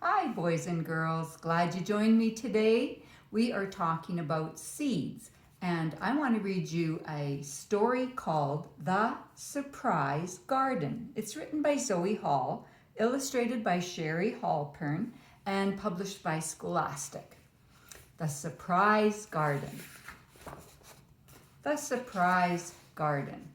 Hi, boys and girls. Glad you joined me today. We are talking about seeds, and I want to read you a story called The Surprise Garden. It's written by Zoe Hall, illustrated by Sherry Halpern, and published by Scholastic. The Surprise Garden. The Surprise Garden.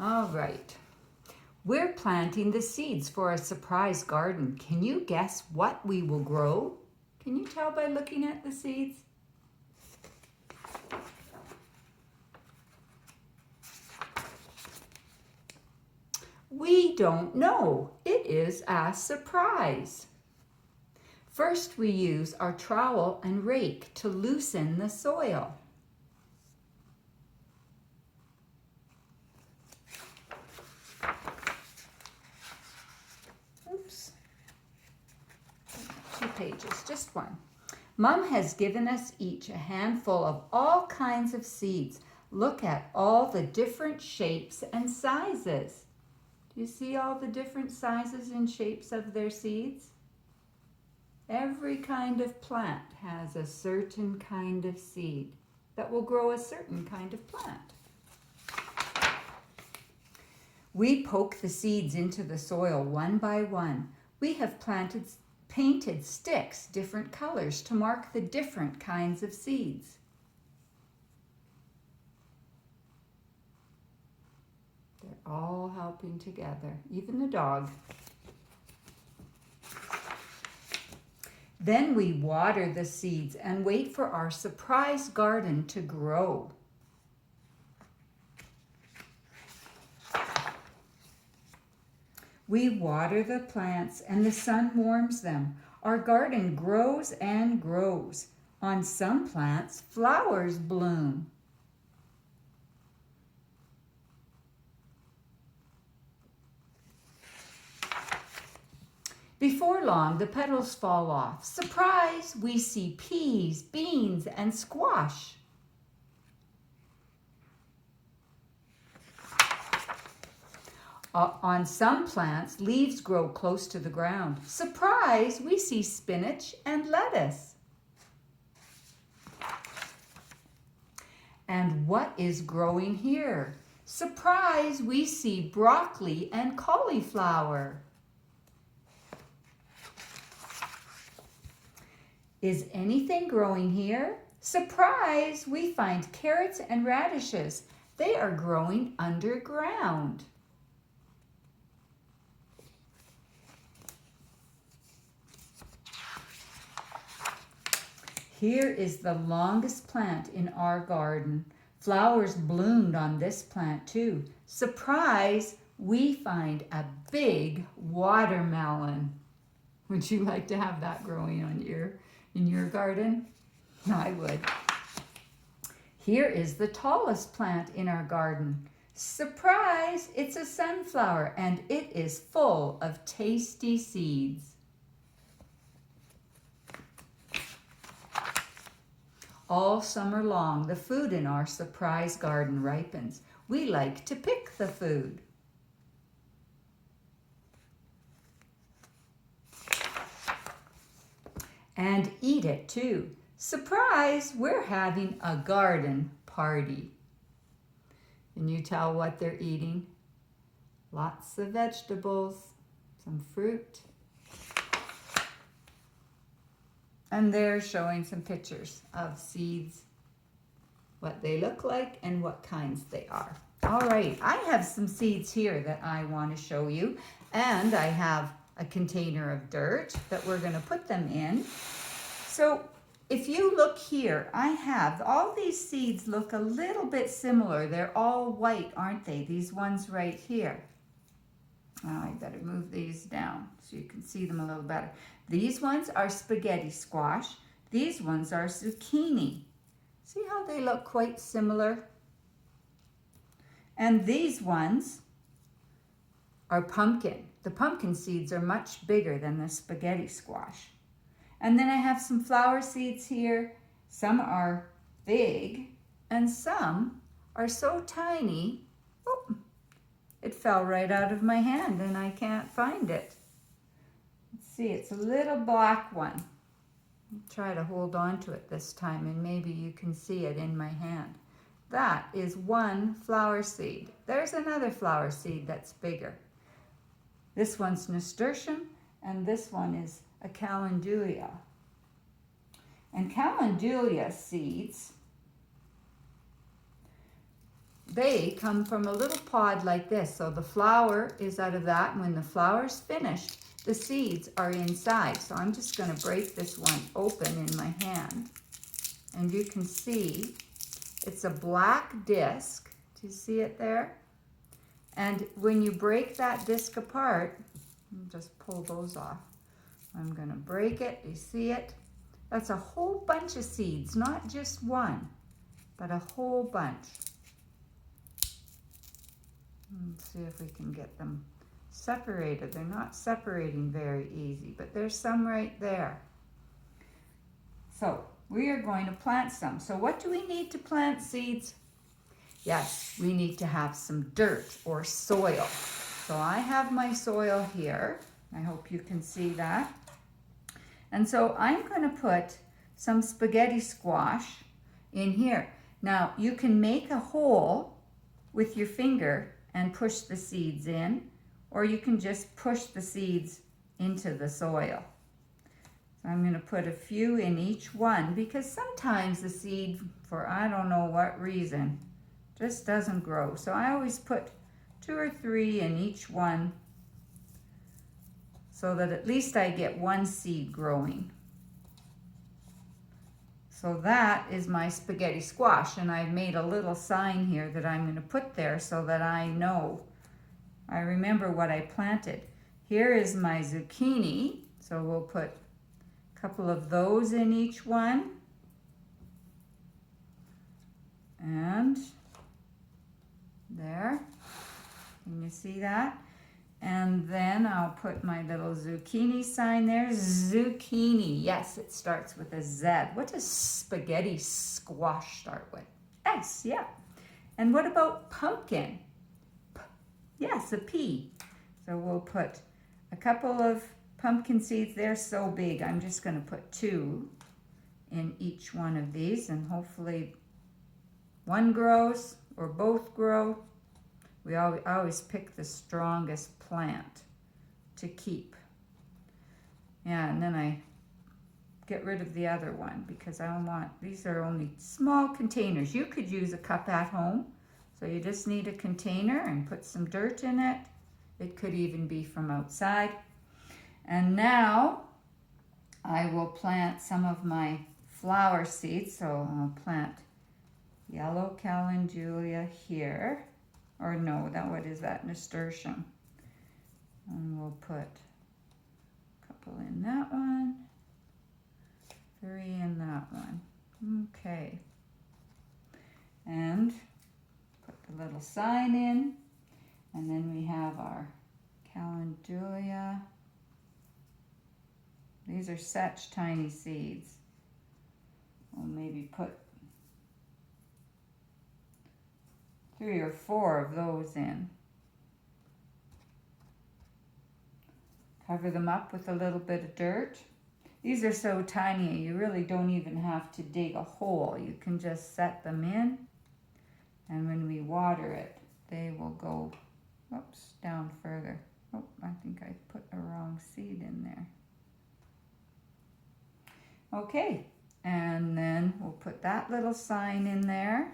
All right. We're planting the seeds for a surprise garden. Can you guess what we will grow? Can you tell by looking at the seeds? We don't know. It is a surprise. First, we use our trowel and rake to loosen the soil. Oops. 2 pages, just one. Mom has given us each a handful of all kinds of seeds. Look at all the different shapes and sizes. Do you see all the different sizes and shapes of their seeds? Every kind of plant has a certain kind of seed that will grow a certain kind of plant. We poke the seeds into the soil one by one. We have painted sticks different colors to mark the different kinds of seeds. They're all helping together, even the dog. Then we water the seeds and wait for our surprise garden to grow. We water the plants and the sun warms them. Our garden grows and grows. On some plants, flowers bloom. Before long, the petals fall off. Surprise! We see peas, beans, and squash. On some plants, leaves grow close to the ground. Surprise! We see spinach and lettuce. And what is growing here? Surprise! We see broccoli and cauliflower. Is anything growing here? Surprise! We find carrots and radishes. They are growing underground. Here is the longest plant in our garden. Flowers bloomed on this plant too. Surprise! We find a big watermelon. Would you like to have that growing in your garden? I would. Here is the tallest plant in our garden. Surprise! It's a sunflower and it is full of tasty seeds. All summer long, the food in our surprise garden ripens. We like to pick the food. And eat it too. Surprise, we're having a garden party. Can you tell what they're eating? Lots of vegetables, some fruit. And they're showing some pictures of seeds, what they look like and what kinds they are. All right, I have some seeds here that I want to show you. And I have a container of dirt that we're going to put them in. So if you look here, I have all these seeds look a little bit similar. They're all white, aren't they? These ones right here. Oh, I better move these down so you can see them a little better. These ones are spaghetti squash. These ones are zucchini. See how they look quite similar? And these ones are pumpkin. The pumpkin seeds are much bigger than the spaghetti squash. And then I have some flower seeds here. Some are big and some are so tiny, oh, it fell right out of my hand and I can't find it. Let's see, it's a little black one. I'll try to hold on to it this time and maybe you can see it in my hand. That is one flower seed. There's another flower seed that's bigger. This one's nasturtium and this one is a calendula. And calendula seeds, they come from a little pod like this. So the flower is out of that, and when the flower's finished, the seeds are inside. So I'm just going to break this one open in my hand. And you can see it's a black disc. Do you see it there? And when you break that disc apart, just pull those off. I'm going to break it. You see it? That's a whole bunch of seeds, not just one, but a whole bunch. Let's see if we can get them separated. They're not separating very easy, but there's some right there. So we are going to plant some. So what do we need to plant seeds? Yes, we need to have some dirt or soil. So I have my soil here. I hope you can see that. And so I'm going to put some spaghetti squash in here. Now you can make a hole with your finger and push the seeds in, or you can just push the seeds into the soil. So I'm going to put a few in each one because sometimes the seed, for I don't know what reason, just doesn't grow. So I always put 2 or 3 in each one so that at least I get one seed growing. So that is my spaghetti squash, and I've made a little sign here that I'm going to put there so that I know, I remember what I planted. Here is my zucchini, so we'll put a couple of those in each one. And there, can you see that? And then I'll put my little zucchini sign there. Zucchini, yes, it starts with a Z. What does spaghetti squash start with? S, yeah. And what about pumpkin? Yes, a P. So we'll put a couple of pumpkin seeds. They're so big, I'm just going to put 2 in each one of these, and hopefully one grows or both grow. I always pick the strongest plant to keep. Yeah, and then I get rid of the other one because I don't want, these are only small containers. You could use a cup at home. So you just need a container and put some dirt in it. It could even be from outside. And now I will plant some of my flower seeds. So I'll plant yellow calendula here. Or no, what is that? Nasturtium. And we'll put a couple in that one, 3 in that one. Okay. And put the little sign in. And then we have our calendula. These are such tiny seeds. We'll maybe put 3 or 4 of those in. Cover them up with a little bit of dirt. These are so tiny, you really don't even have to dig a hole. You can just set them in, and when we water it, they will go, oops, down further. Oh, I think I put a wrong seed in there. Okay, and then we'll put that little sign in there.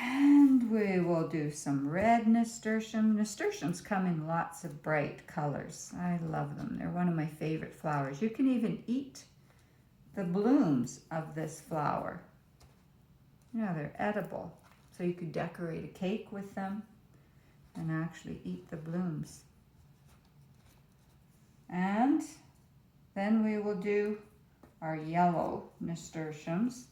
And we will do some red nasturtium. Nasturtiums come in lots of bright colors. I love them. They're one of my favorite flowers. You can even eat the blooms of this flower. Yeah, they're edible. So you could decorate a cake with them and actually eat the blooms. And then we will do our yellow nasturtiums.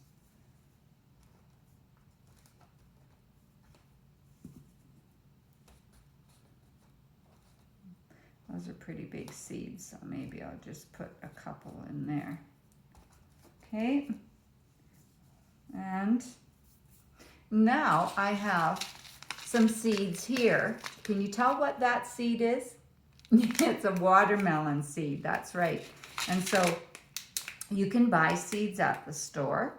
Those are pretty big seeds, so maybe I'll just put a couple in there. Okay, and now I have some seeds here. Can you tell what that seed is? It's a watermelon seed, that's right. And so you can buy seeds at the store.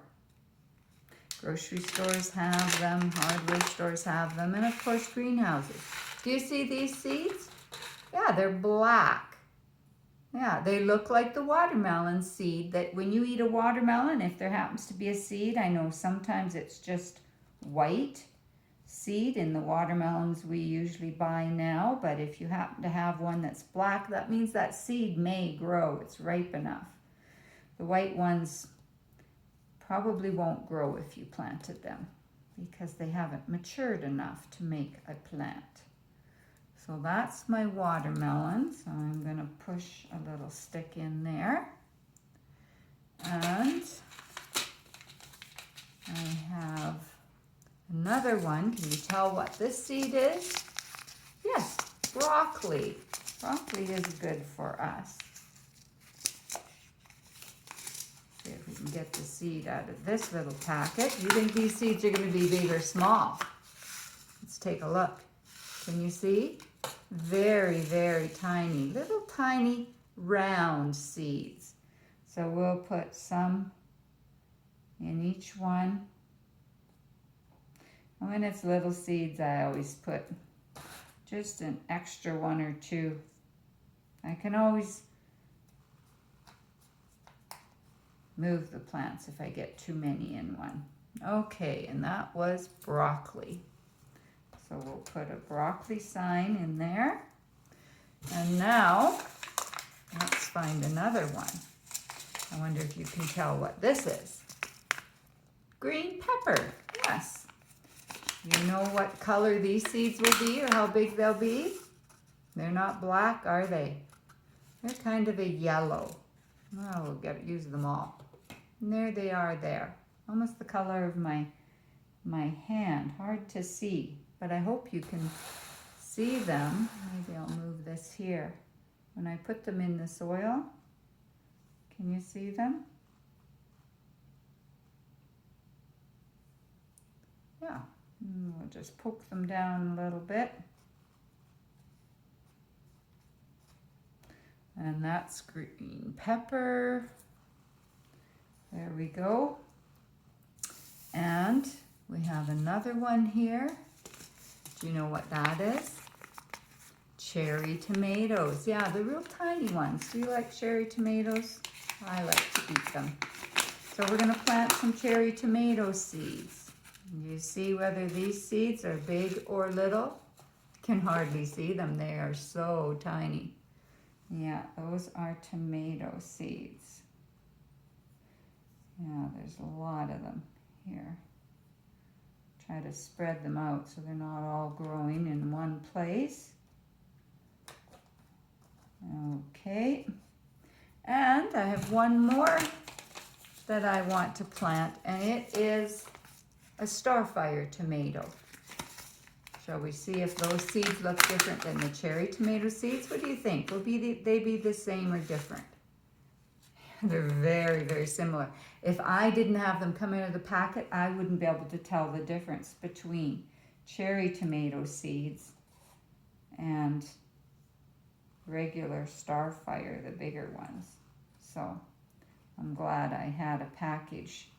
Grocery stores have them, hardware stores have them, and of course greenhouses. Do you see these seeds? Yeah, they're black. Yeah, they look like the watermelon seed that when you eat a watermelon, if there happens to be a seed, I know sometimes it's just white seed in the watermelons we usually buy now, but if you happen to have one that's black, that means that seed may grow. It's ripe enough. The white ones probably won't grow if you planted them because they haven't matured enough to make a plant. So that's my watermelon. So I'm going to push a little stick in there. And I have another one. Can you tell what this seed is? Yes, broccoli. Broccoli is good for us. See if we can get the seed out of this little packet. Do you think these seeds are going to be big or small? Let's take a look. Can you see? Very, very tiny, little tiny round seeds. So we'll put some in each one. And when it's little seeds, I always put just an extra one or two. I can always move the plants if I get too many in one. Okay, and that was broccoli. So we'll put a broccoli sign in there. And now, let's find another one. I wonder if you can tell what this is. Green pepper, yes. You know what color these seeds will be or how big they'll be? They're not black, are they? They're kind of a yellow. Well, we'll use them all. And there they are there. Almost the color of my hand. Hard to see, but I hope you can see them. Maybe I'll move this here. When I put them in the soil, can you see them? Yeah, and we'll just poke them down a little bit. And that's green pepper. There we go. And we have another one here. Do you know what that is? Cherry tomatoes. Yeah, the real tiny ones. Do you like cherry tomatoes? I like to eat them. So we're going to plant some cherry tomato seeds. You see whether these seeds are big or little? Can hardly see them. They are so tiny. Yeah, those are tomato seeds. Yeah, there's a lot of them here. Try to spread them out so they're not all growing in one place. Okay. And I have one more that I want to plant, and it is a starfire tomato. Shall we see if those seeds look different than the cherry tomato seeds? What do you think? Will they be the same or different? They're very, very similar. If I didn't have them come out of the packet, I wouldn't be able to tell the difference between cherry tomato seeds and regular starfire, the bigger ones. So I'm glad I had a package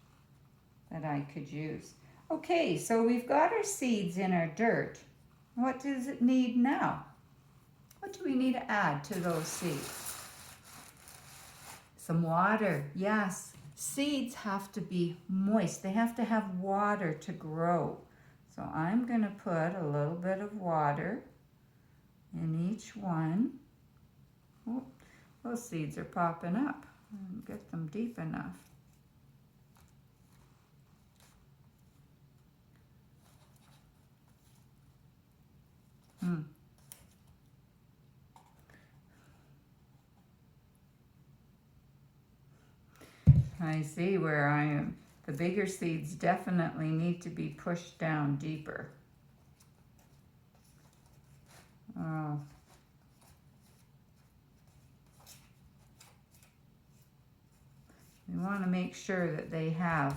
that I could use. Okay, so we've got our seeds in our dirt. What does it need now? What do we need to add to those seeds? Some water, yes. Seeds have to be moist. They have to have water to grow. So I'm going to put a little bit of water in each one. Oh, those seeds are popping up. Get them deep enough. I see where I am. The bigger seeds definitely need to be pushed down deeper. Oh. We want to make sure that they have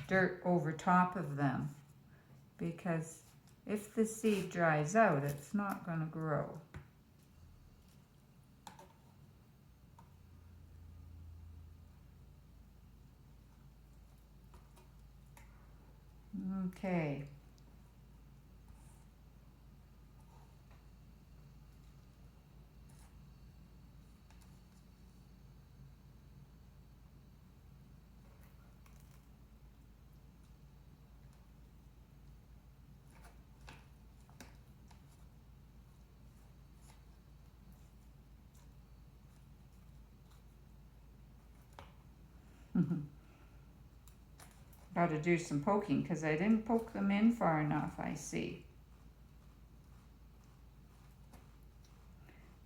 dirt over top of them because if the seed dries out, it's not going to grow. Okay. Got to do some poking because I didn't poke them in far enough, I see.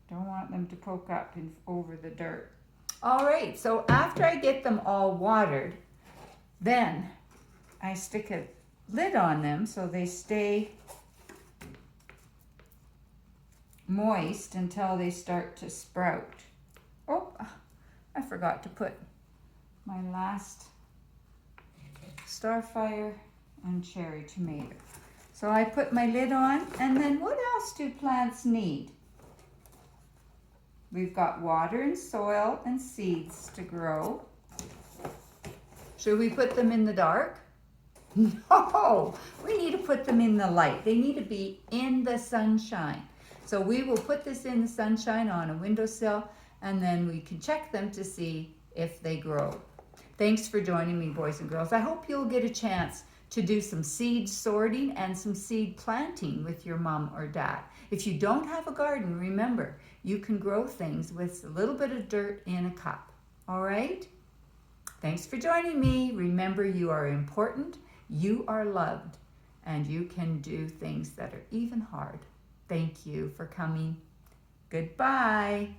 Don't want them to poke up over the dirt. All right, so after I get them all watered, then I stick a lid on them so they stay moist until they start to sprout. Oh, I forgot to put my last Starfire and cherry tomato. So I put my lid on, and then what else do plants need? We've got water and soil and seeds to grow. Should we put them in the dark? No, we need to put them in the light. They need to be in the sunshine. So we will put this in the sunshine on a windowsill, and then we can check them to see if they grow. Thanks for joining me, boys and girls. I hope you'll get a chance to do some seed sorting and some seed planting with your mom or dad. If you don't have a garden, remember, you can grow things with a little bit of dirt in a cup. All right? Thanks for joining me. Remember, you are important, you are loved, and you can do things that are even hard. Thank you for coming. Goodbye.